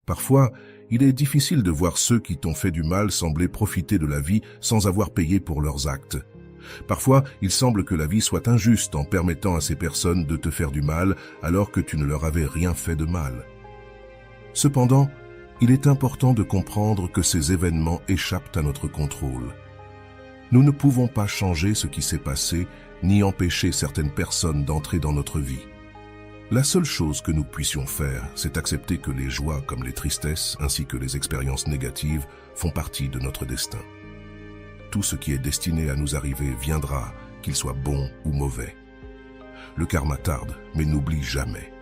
Parfois, il est difficile de voir ceux qui t'ont fait du mal sembler profiter de la vie sans avoir payé pour leurs actes. Parfois, il semble que la vie soit injuste en permettant à ces personnes de te faire du mal alors que tu ne leur avais rien fait de mal. Cependant, il est important de comprendre que ces événements échappent à notre contrôle. Nous ne pouvons pas changer ce qui s'est passé, ni empêcher certaines personnes d'entrer dans notre vie. La seule chose que nous puissions faire, c'est accepter que les joies comme les tristesses, ainsi que les expériences négatives, font partie de notre destin. Tout ce qui est destiné à nous arriver viendra, qu'il soit bon ou mauvais. Le karma tarde, mais n'oublie jamais.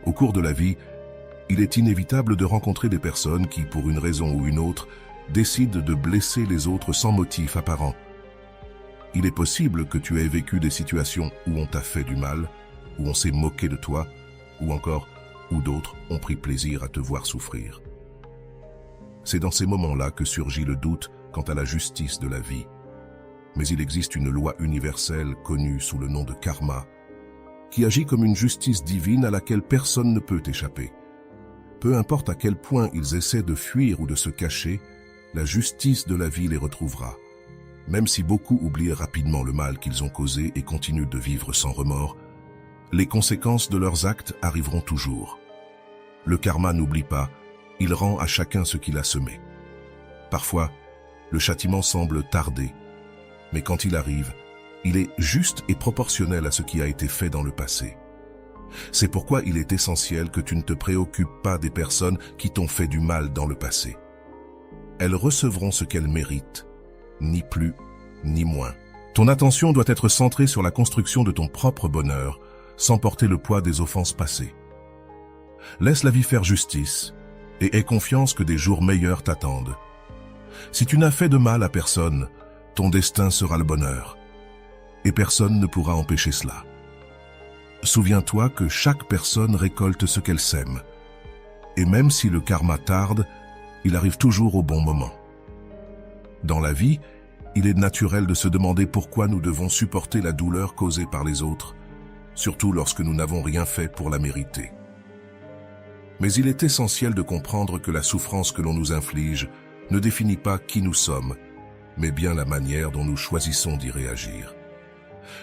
Au cours de la vie, il est inévitable de rencontrer des personnes qui, pour une raison ou une autre, décident de blesser les autres sans motif apparent. Il est possible que tu aies vécu des situations où on t'a fait du mal, où on s'est moqué de toi, ou encore où d'autres ont pris plaisir à te voir souffrir. C'est dans ces moments-là que surgit le doute quant à la justice de la vie. Mais il existe une loi universelle connue sous le nom de karma, qui agit comme une justice divine à laquelle personne ne peut échapper. Peu importe à quel point ils essaient de fuir ou de se cacher, la justice de la vie les retrouvera. Même si beaucoup oublient rapidement le mal qu'ils ont causé et continuent de vivre sans remords, les conséquences de leurs actes arriveront toujours. Le karma n'oublie pas, il rend à chacun ce qu'il a semé. Parfois, le châtiment semble tarder, mais quand il arrive, il est juste et proportionnel à ce qui a été fait dans le passé. C'est pourquoi il est essentiel que tu ne te préoccupes pas des personnes qui t'ont fait du mal dans le passé. Elles recevront ce qu'elles méritent, ni plus, ni moins. Ton attention doit être centrée sur la construction de ton propre bonheur, sans porter le poids des offenses passées. Laisse la vie faire justice et aie confiance que des jours meilleurs t'attendent. Si tu n'as fait de mal à personne, ton destin sera le bonheur, et personne ne pourra empêcher cela. Souviens-toi que chaque personne récolte ce qu'elle sème, et même si le karma tarde, il arrive toujours au bon moment. Dans la vie, il est naturel de se demander pourquoi nous devons supporter la douleur causée par les autres, surtout lorsque nous n'avons rien fait pour la mériter. Mais il est essentiel de comprendre que la souffrance que l'on nous inflige ne définit pas qui nous sommes, mais bien la manière dont nous choisissons d'y réagir.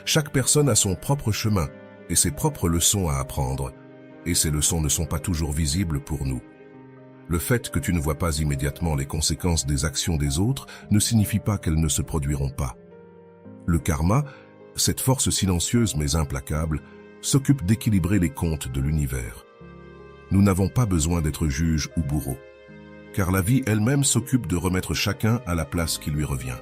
Chaque personne a son propre chemin et ses propres leçons à apprendre, et ces leçons ne sont pas toujours visibles pour nous. Le fait que tu ne vois pas immédiatement les conséquences des actions des autres ne signifie pas qu'elles ne se produiront pas. Le karma, cette force silencieuse mais implacable, s'occupe d'équilibrer les comptes de l'univers. Nous n'avons pas besoin d'être juges ou bourreaux, car la vie elle-même s'occupe de remettre chacun à la place qui lui revient.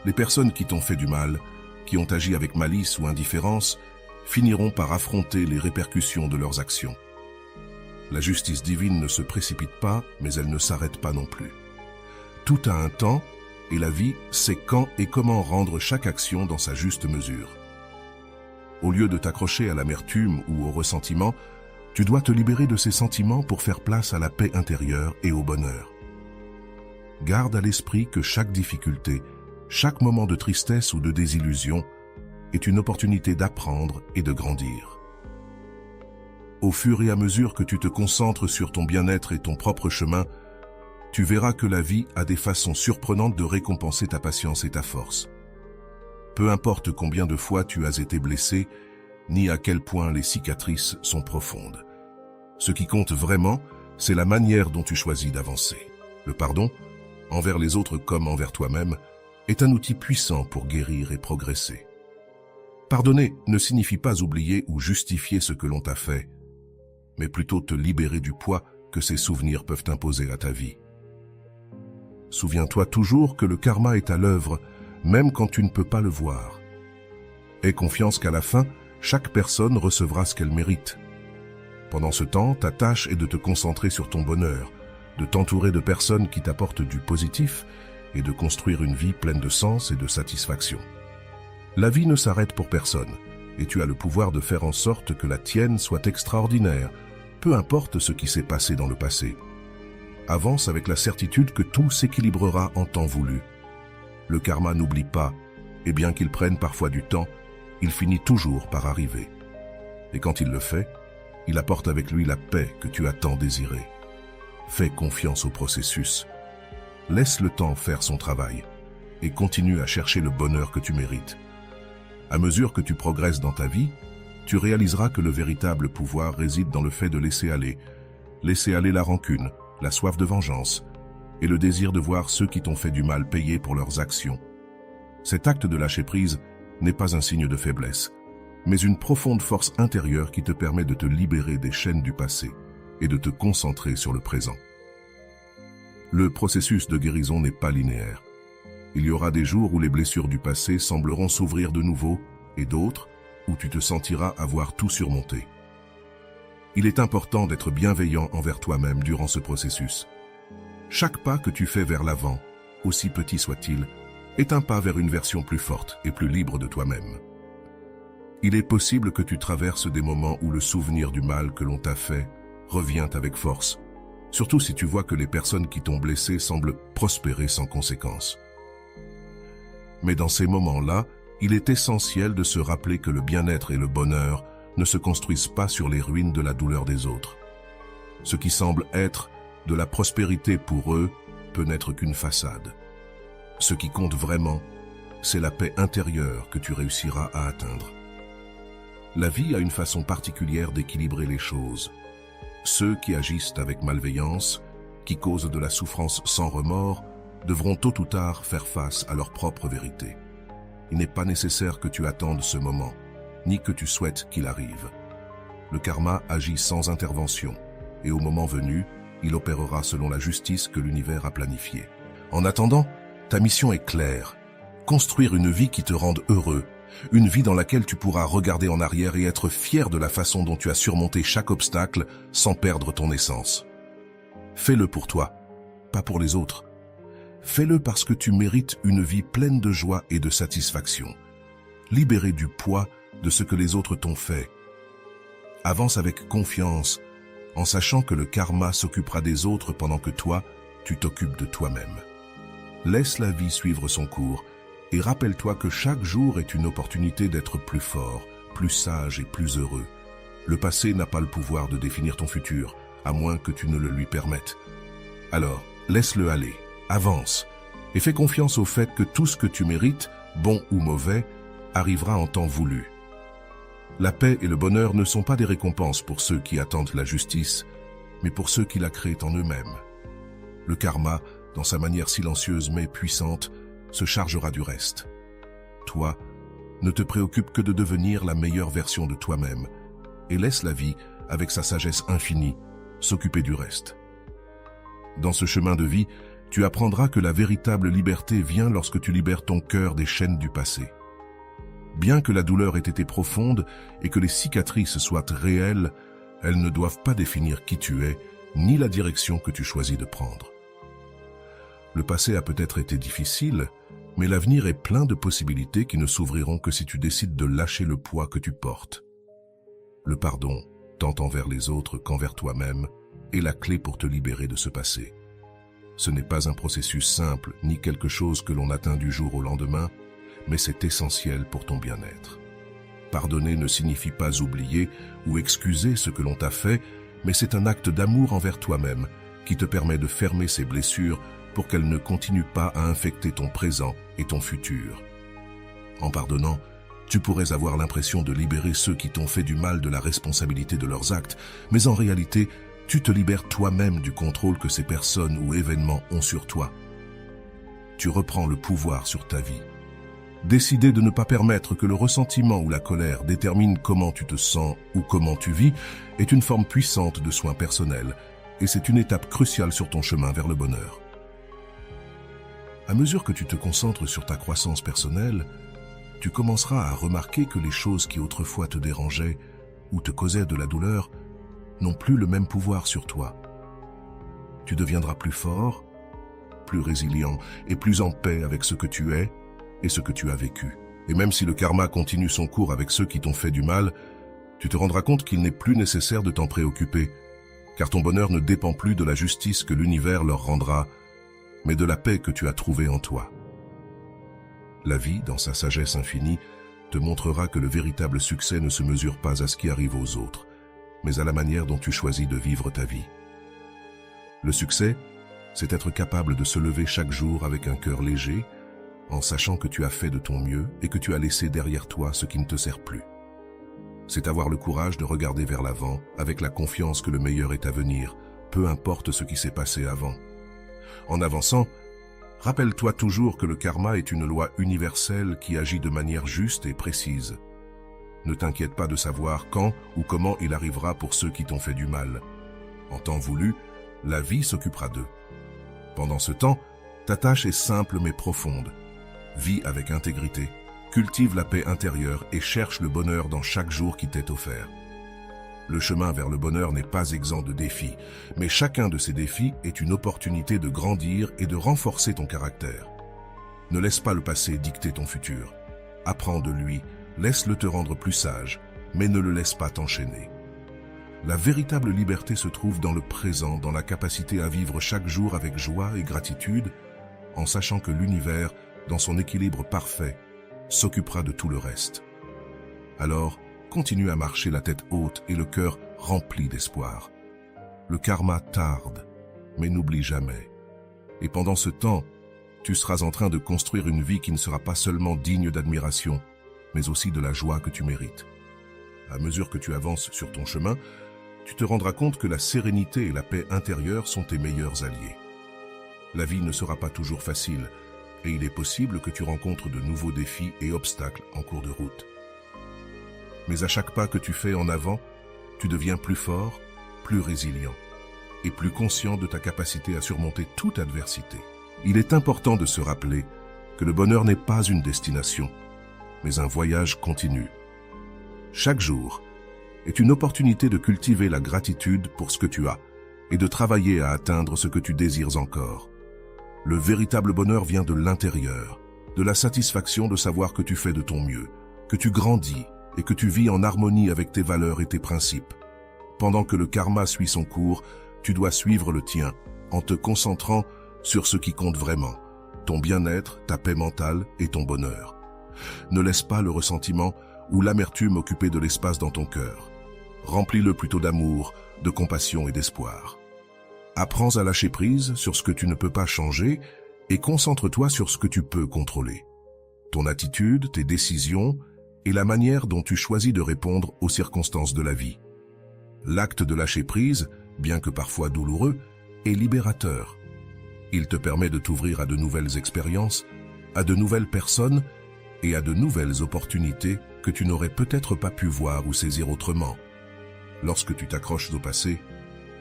Les personnes qui t'ont fait du mal, qui ont agi avec malice ou indifférence, finiront par affronter les répercussions de leurs actions. La justice divine ne se précipite pas, mais elle ne s'arrête pas non plus. Tout a un temps, et la vie sait quand et comment rendre chaque action dans sa juste mesure. Au lieu de t'accrocher à l'amertume ou au ressentiment, tu dois te libérer de ces sentiments pour faire place à la paix intérieure et au bonheur. Garde à l'esprit que chaque difficulté, chaque moment de tristesse ou de désillusion est une opportunité d'apprendre et de grandir. Au fur et à mesure que tu te concentres sur ton bien-être et ton propre chemin, tu verras que la vie a des façons surprenantes de récompenser ta patience et ta force. Peu importe combien de fois tu as été blessé, ni à quel point les cicatrices sont profondes. Ce qui compte vraiment, c'est la manière dont tu choisis d'avancer. Le pardon, envers les autres comme envers toi-même, est un outil puissant pour guérir et progresser. Pardonner ne signifie pas oublier ou justifier ce que l'on t'a fait, mais plutôt te libérer du poids que ces souvenirs peuvent imposer à ta vie. Souviens-toi toujours que le karma est à l'œuvre, même quand tu ne peux pas le voir. Aie confiance qu'à la fin, chaque personne recevra ce qu'elle mérite. Pendant ce temps, ta tâche est de te concentrer sur ton bonheur, de t'entourer de personnes qui t'apportent du positif et de construire une vie pleine de sens et de satisfaction. La vie ne s'arrête pour personne, et tu as le pouvoir de faire en sorte que la tienne soit extraordinaire, peu importe ce qui s'est passé dans le passé. Avance avec la certitude que tout s'équilibrera en temps voulu. Le karma n'oublie pas, et bien qu'il prenne parfois du temps, il finit toujours par arriver. Et quand il le fait, il apporte avec lui la paix que tu as tant désirée. Fais confiance au processus. Laisse le temps faire son travail et continue à chercher le bonheur que tu mérites. À mesure que tu progresses dans ta vie, tu réaliseras que le véritable pouvoir réside dans le fait de laisser aller la rancune, la soif de vengeance et le désir de voir ceux qui t'ont fait du mal payer pour leurs actions. Cet acte de lâcher prise n'est pas un signe de faiblesse, mais une profonde force intérieure qui te permet de te libérer des chaînes du passé et de te concentrer sur le présent. Le processus de guérison n'est pas linéaire. Il y aura des jours où les blessures du passé sembleront s'ouvrir de nouveau et d'autres où tu te sentiras avoir tout surmonté. Il est important d'être bienveillant envers toi-même durant ce processus. Chaque pas que tu fais vers l'avant, aussi petit soit-il, est un pas vers une version plus forte et plus libre de toi-même. Il est possible que tu traverses des moments où le souvenir du mal que l'on t'a fait revient avec force, surtout si tu vois que les personnes qui t'ont blessé semblent prospérer sans conséquence. Mais dans ces moments-là, il est essentiel de se rappeler que le bien-être et le bonheur ne se construisent pas sur les ruines de la douleur des autres. Ce qui semble être de la prospérité pour eux peut n'être qu'une façade. Ce qui compte vraiment, c'est la paix intérieure que tu réussiras à atteindre. La vie a une façon particulière d'équilibrer les choses. Ceux qui agissent avec malveillance, qui causent de la souffrance sans remords, devront tôt ou tard faire face à leur propre vérité. Il n'est pas nécessaire que tu attendes ce moment, ni que tu souhaites qu'il arrive. Le karma agit sans intervention, et au moment venu, il opérera selon la justice que l'univers a planifiée. En attendant, ta mission est claire. Construire une vie qui te rende heureux, une vie dans laquelle tu pourras regarder en arrière et être fier de la façon dont tu as surmonté chaque obstacle sans perdre ton essence. Fais-le pour toi, pas pour les autres. Fais-le parce que tu mérites une vie pleine de joie et de satisfaction, libérée du poids de ce que les autres t'ont fait. Avance avec confiance, en sachant que le karma s'occupera des autres pendant que toi, tu t'occupes de toi-même. Laisse la vie suivre son cours et rappelle-toi que chaque jour est une opportunité d'être plus fort, plus sage et plus heureux. Le passé n'a pas le pouvoir de définir ton futur, à moins que tu ne le lui permettes. Alors, laisse-le aller, avance, et fais confiance au fait que tout ce que tu mérites, bon ou mauvais, arrivera en temps voulu. La paix et le bonheur ne sont pas des récompenses pour ceux qui attendent la justice, mais pour ceux qui la créent en eux-mêmes. Le karma, dans sa manière silencieuse mais puissante, se chargera du reste. Toi, ne te préoccupe que de devenir la meilleure version de toi-même et laisse la vie, avec sa sagesse infinie, s'occuper du reste. Dans ce chemin de vie, tu apprendras que la véritable liberté vient lorsque tu libères ton cœur des chaînes du passé. Bien que la douleur ait été profonde et que les cicatrices soient réelles, elles ne doivent pas définir qui tu es, ni la direction que tu choisis de prendre. Le passé a peut-être été difficile, mais l'avenir est plein de possibilités qui ne s'ouvriront que si tu décides de lâcher le poids que tu portes. Le pardon, tant envers les autres qu'envers toi-même, est la clé pour te libérer de ce passé. Ce n'est pas un processus simple, ni quelque chose que l'on atteint du jour au lendemain, mais c'est essentiel pour ton bien-être. Pardonner ne signifie pas oublier ou excuser ce que l'on t'a fait, mais c'est un acte d'amour envers toi-même qui te permet de fermer ces blessures pour qu'elles ne continuent pas à infecter ton présent et ton futur. En pardonnant, tu pourrais avoir l'impression de libérer ceux qui t'ont fait du mal de la responsabilité de leurs actes, mais en réalité, tu te libères toi-même du contrôle que ces personnes ou événements ont sur toi. Tu reprends le pouvoir sur ta vie. Décider de ne pas permettre que le ressentiment ou la colère détermine comment tu te sens ou comment tu vis est une forme puissante de soin personnel et c'est une étape cruciale sur ton chemin vers le bonheur. À mesure que tu te concentres sur ta croissance personnelle, tu commenceras à remarquer que les choses qui autrefois te dérangeaient ou te causaient de la douleur n'ont plus le même pouvoir sur toi. Tu deviendras plus fort, plus résilient et plus en paix avec ce que tu es et ce que tu as vécu. Et même si le karma continue son cours avec ceux qui t'ont fait du mal, tu te rendras compte qu'il n'est plus nécessaire de t'en préoccuper, car ton bonheur ne dépend plus de la justice que l'univers leur rendra, mais de la paix que tu as trouvée en toi. La vie, dans sa sagesse infinie, te montrera que le véritable succès ne se mesure pas à ce qui arrive aux autres, mais à la manière dont tu choisis de vivre ta vie. Le succès, c'est être capable de se lever chaque jour avec un cœur léger, en sachant que tu as fait de ton mieux et que tu as laissé derrière toi ce qui ne te sert plus. C'est avoir le courage de regarder vers l'avant avec la confiance que le meilleur est à venir, peu importe ce qui s'est passé avant. En avançant, rappelle-toi toujours que le karma est une loi universelle qui agit de manière juste et précise. Ne t'inquiète pas de savoir quand ou comment il arrivera pour ceux qui t'ont fait du mal. En temps voulu, la vie s'occupera d'eux. Pendant ce temps, ta tâche est simple mais profonde. Vis avec intégrité, cultive la paix intérieure et cherche le bonheur dans chaque jour qui t'est offert. Le chemin vers le bonheur n'est pas exempt de défis, mais chacun de ces défis est une opportunité de grandir et de renforcer ton caractère. Ne laisse pas le passé dicter ton futur. Apprends de lui, laisse-le te rendre plus sage, mais ne le laisse pas t'enchaîner. La véritable liberté se trouve dans le présent, dans la capacité à vivre chaque jour avec joie et gratitude, en sachant que l'univers, dans son équilibre parfait, s'occupera de tout le reste. Alors, continue à marcher la tête haute et le cœur rempli d'espoir. Le karma tarde, mais n'oublie jamais. Et pendant ce temps, tu seras en train de construire une vie qui ne sera pas seulement digne d'admiration, mais aussi de la joie que tu mérites. À mesure que tu avances sur ton chemin, tu te rendras compte que la sérénité et la paix intérieure sont tes meilleurs alliés. La vie ne sera pas toujours facile, et il est possible que tu rencontres de nouveaux défis et obstacles en cours de route. Mais à chaque pas que tu fais en avant, tu deviens plus fort, plus résilient et plus conscient de ta capacité à surmonter toute adversité. Il est important de se rappeler que le bonheur n'est pas une destination, mais un voyage continu. Chaque jour est une opportunité de cultiver la gratitude pour ce que tu as et de travailler à atteindre ce que tu désires encore. Le véritable bonheur vient de l'intérieur, de la satisfaction de savoir que tu fais de ton mieux, que tu grandis et que tu vis en harmonie avec tes valeurs et tes principes. Pendant que le karma suit son cours, tu dois suivre le tien en te concentrant sur ce qui compte vraiment, ton bien-être, ta paix mentale et ton bonheur. Ne laisse pas le ressentiment ou l'amertume occuper de l'espace dans ton cœur. Remplis-le plutôt d'amour, de compassion et d'espoir. Apprends à lâcher prise sur ce que tu ne peux pas changer et concentre-toi sur ce que tu peux contrôler. Ton attitude, tes décisions et la manière dont tu choisis de répondre aux circonstances de la vie. L'acte de lâcher prise, bien que parfois douloureux, est libérateur. Il te permet de t'ouvrir à de nouvelles expériences, à de nouvelles personnes et à de nouvelles opportunités que tu n'aurais peut-être pas pu voir ou saisir autrement. Lorsque tu t'accroches au passé,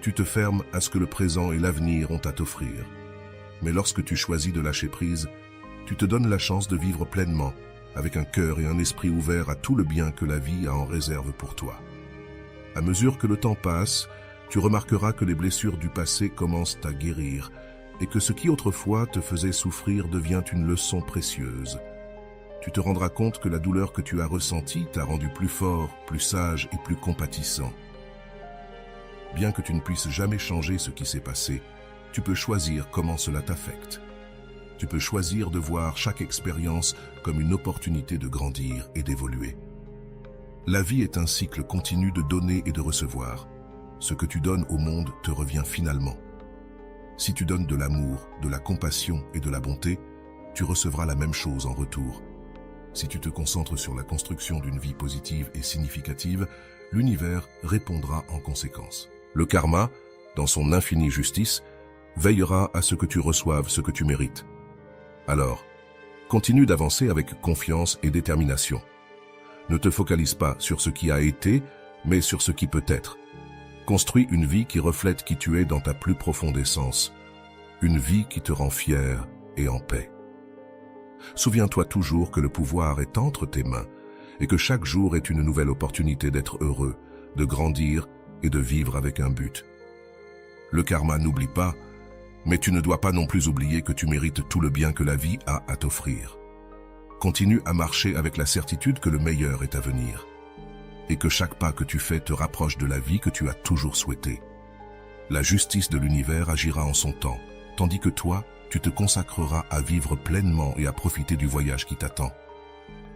tu te fermes à ce que le présent et l'avenir ont à t'offrir. Mais lorsque tu choisis de lâcher prise, tu te donnes la chance de vivre pleinement, avec un cœur et un esprit ouverts à tout le bien que la vie a en réserve pour toi. À mesure que le temps passe, tu remarqueras que les blessures du passé commencent à guérir et que ce qui autrefois te faisait souffrir devient une leçon précieuse. Tu te rendras compte que la douleur que tu as ressentie t'a rendu plus fort, plus sage et plus compatissant. Bien que tu ne puisses jamais changer ce qui s'est passé, tu peux choisir comment cela t'affecte. Tu peux choisir de voir chaque expérience comme une opportunité de grandir et d'évoluer. La vie est un cycle continu de donner et de recevoir. Ce que tu donnes au monde te revient finalement. Si tu donnes de l'amour, de la compassion et de la bonté, tu recevras la même chose en retour. Si tu te concentres sur la construction d'une vie positive et significative, l'univers répondra en conséquence. Le karma, dans son infinie justice, veillera à ce que tu reçoives ce que tu mérites. Alors, continue d'avancer avec confiance et détermination. Ne te focalise pas sur ce qui a été, mais sur ce qui peut être. Construis une vie qui reflète qui tu es dans ta plus profonde essence. Une vie qui te rend fier et en paix. Souviens-toi toujours que le pouvoir est entre tes mains et que chaque jour est une nouvelle opportunité d'être heureux, de grandir et de vivre avec un but. Le karma n'oublie pas, mais tu ne dois pas non plus oublier que tu mérites tout le bien que la vie a à t'offrir. Continue à marcher avec la certitude que le meilleur est à venir et que chaque pas que tu fais te rapproche de la vie que tu as toujours souhaitée. La justice de l'univers agira en son temps, tandis que toi, tu te consacreras à vivre pleinement et à profiter du voyage qui t'attend.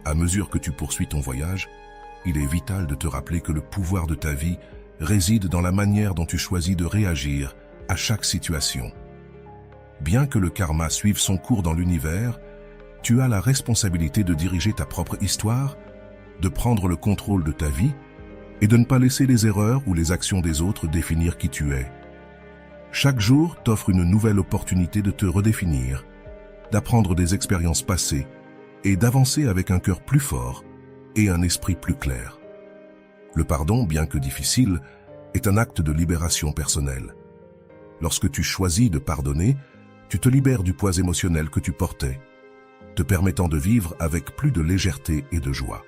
À mesure que tu poursuis ton voyage, il est vital de te rappeler que le pouvoir de ta vie réside dans la manière dont tu choisis de réagir à chaque situation. Bien que le karma suive son cours dans l'univers, tu as la responsabilité de diriger ta propre histoire, de prendre le contrôle de ta vie et de ne pas laisser les erreurs ou les actions des autres définir qui tu es. Chaque jour t'offre une nouvelle opportunité de te redéfinir, d'apprendre des expériences passées et d'avancer avec un cœur plus fort et un esprit plus clair. Le pardon, bien que difficile, est un acte de libération personnelle. Lorsque tu choisis de pardonner, tu te libères du poids émotionnel que tu portais, te permettant de vivre avec plus de légèreté et de joie.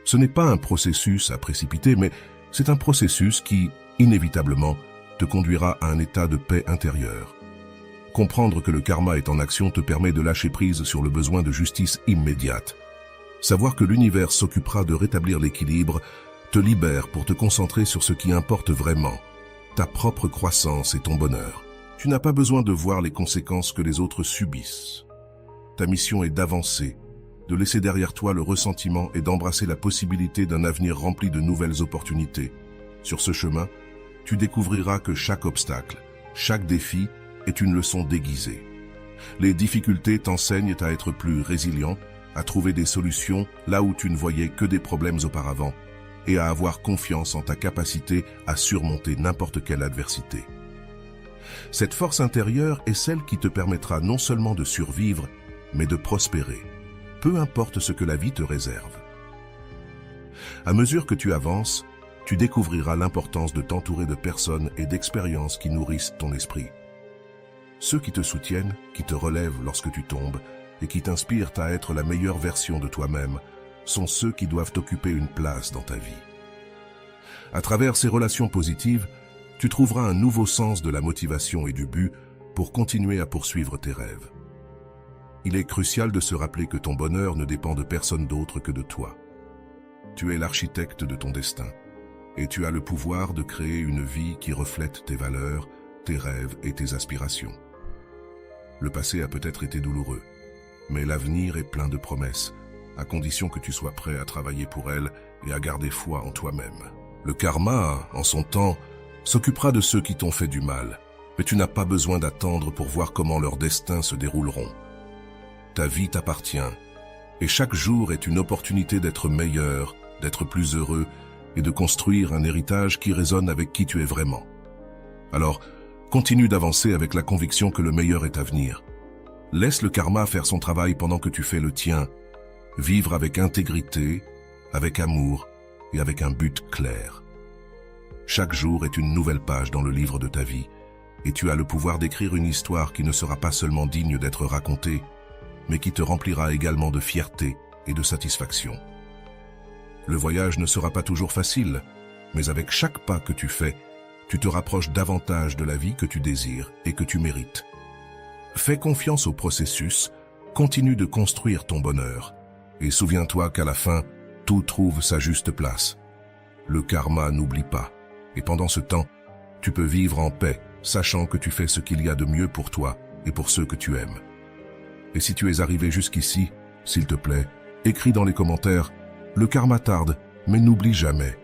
Ce n'est pas un processus à précipiter, mais c'est un processus qui, inévitablement, te conduira à un état de paix intérieure. Comprendre que le karma est en action te permet de lâcher prise sur le besoin de justice immédiate. Savoir que l'univers s'occupera de rétablir l'équilibre te libère pour te concentrer sur ce qui importe vraiment, ta propre croissance et ton bonheur. Tu n'as pas besoin de voir les conséquences que les autres subissent. Ta mission est d'avancer, de laisser derrière toi le ressentiment et d'embrasser la possibilité d'un avenir rempli de nouvelles opportunités. Sur ce chemin, tu découvriras que chaque obstacle, chaque défi est une leçon déguisée. Les difficultés t'enseignent à être plus résilient, à trouver des solutions là où tu ne voyais que des problèmes auparavant, et à avoir confiance en ta capacité à surmonter n'importe quelle adversité. Cette force intérieure est celle qui te permettra non seulement de survivre, mais de prospérer, peu importe ce que la vie te réserve. À mesure que tu avances, tu découvriras l'importance de t'entourer de personnes et d'expériences qui nourrissent ton esprit. Ceux qui te soutiennent, qui te relèvent lorsque tu tombes, et qui t'inspirent à être la meilleure version de toi-même, sont ceux qui doivent occuper une place dans ta vie. À travers ces relations positives, tu trouveras un nouveau sens de la motivation et du but pour continuer à poursuivre tes rêves. Il est crucial de se rappeler que ton bonheur ne dépend de personne d'autre que de toi. Tu es l'architecte de ton destin, et tu as le pouvoir de créer une vie qui reflète tes valeurs, tes rêves et tes aspirations. Le passé a peut-être été douloureux, mais l'avenir est plein de promesses, à condition que tu sois prêt à travailler pour elles et à garder foi en toi-même. Le karma, en son temps, s'occupera de ceux qui t'ont fait du mal, mais tu n'as pas besoin d'attendre pour voir comment leurs destins se dérouleront. Ta vie t'appartient, et chaque jour est une opportunité d'être meilleur, d'être plus heureux et de construire un héritage qui résonne avec qui tu es vraiment. Alors, continue d'avancer avec la conviction que le meilleur est à venir. Laisse le karma faire son travail pendant que tu fais le tien. Vivre avec intégrité, avec amour et avec un but clair. Chaque jour est une nouvelle page dans le livre de ta vie, et tu as le pouvoir d'écrire une histoire qui ne sera pas seulement digne d'être racontée, mais qui te remplira également de fierté et de satisfaction. Le voyage ne sera pas toujours facile, mais avec chaque pas que tu fais, tu te rapproches davantage de la vie que tu désires et que tu mérites. Fais confiance au processus, continue de construire ton bonheur, et souviens-toi qu'à la fin, tout trouve sa juste place. Le karma n'oublie pas, et pendant ce temps, tu peux vivre en paix, sachant que tu fais ce qu'il y a de mieux pour toi et pour ceux que tu aimes. Et si tu es arrivé jusqu'ici, s'il te plaît, écris dans les commentaires « Le karma tarde, mais n'oublie jamais ».